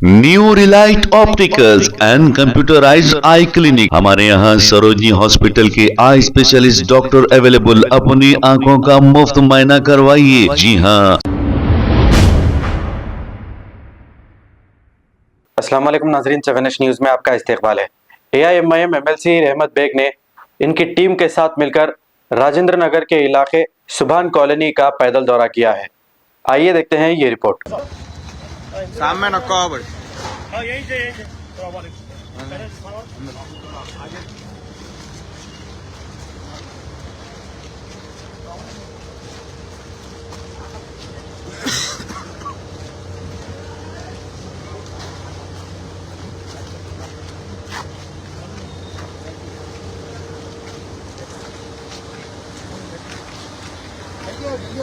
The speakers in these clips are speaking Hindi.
New Relight opticals and computerised I clinic. हमारे यहाँ सरोजनी हॉस्पिटल के आई स्पेशलिस्ट डॉक्टर अवेलेबल। अपनी आंखों का मुफ्त मुआयना करवाइए। जी हाँ। अस्सलाम वालेकुम नाज़रीन, 7H न्यूज़ में आपका इस्तकबाल है। AIMIM MLC रहमत बेग ने इनकी टीम के साथ मिलकर राजेंद्र नगर के इलाके सुभान कॉलोनी का पैदल दौरा किया है। आइए देखते हैं ये रिपोर्ट। सामने नक्का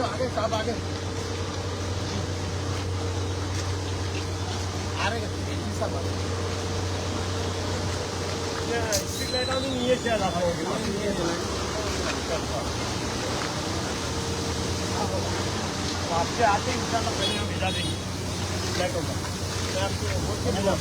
आगे साहब आगे आ रहे हैं सब स्ट्रीट लाइट ऑन नहीं है क्या लगा आपसे आते इंशाल्लाह पहले हम भेजा देंगे लाइटों का मैं आपको वोट के भेजा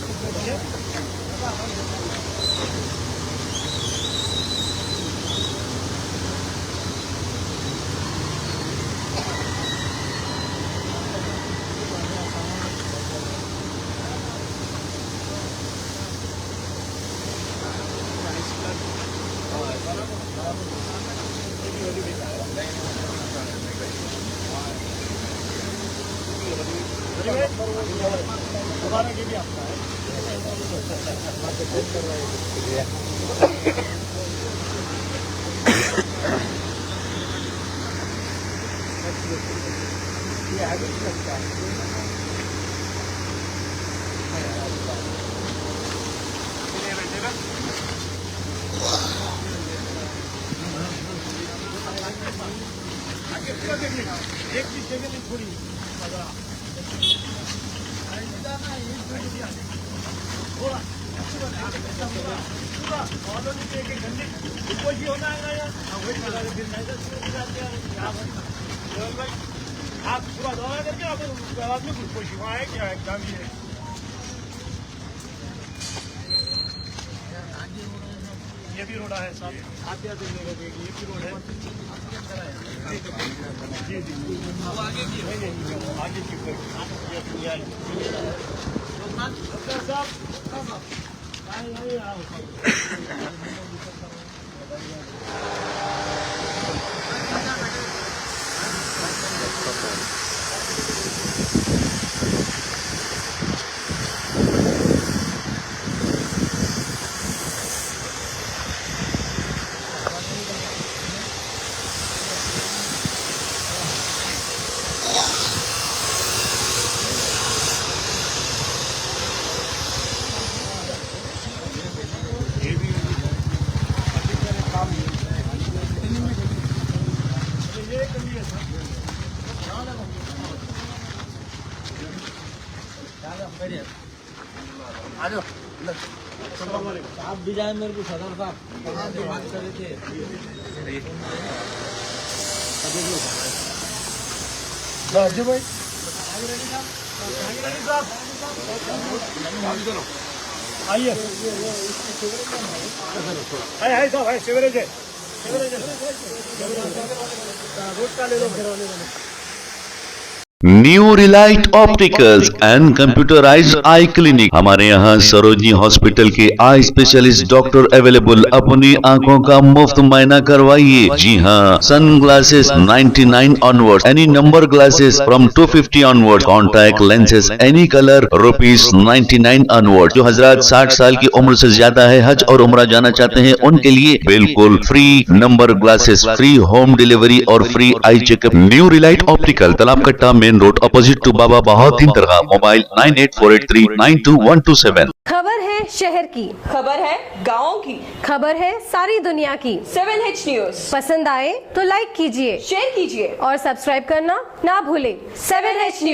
एक चीज जगह नहीं छोड़ी आप पूरा दौरा करके आप में कुछ वहाँ है क्या एग्जाम ही है। ये भी रोड है साहब, आते आते ये भी रोड है। जी जी अब आगे की आगे की आप भी जाए मेरे को सदर साहब बात कर रहे थे। राजू भाई आइए साहब है सीवरेज है रोड का ले लो फिर new Relight opticals and computerised I clinic. हमारे यहाँ सरोजनी हॉस्पिटल के आई स्पेशलिस्ट डॉक्टर अवेलेबल। अपनी आंखों का मुफ्त मुआयना करवाइए। जी हाँ। Sunglasses 99 onward, any number glasses from 250 onward, contact lenses any colour ₹99 onward. जो हजरात 60 साल की उम्र से ज्यादा है, हज और उम्रा जाना चाहते हैं, उनके लिए बिल्कुल free number glasses, free home delivery और free eye checkup. New relight optical, Talab Katta, main road, opposite to Baba Bahauddin दरगाह। मोबाइल 9848392127। खबर है शहर की, खबर है गाँव की, खबर है सारी दुनिया की। 7H न्यूज़ पसंद आए तो लाइक कीजिए, शेयर कीजिए और सब्सक्राइब करना ना भूलें। 7H news.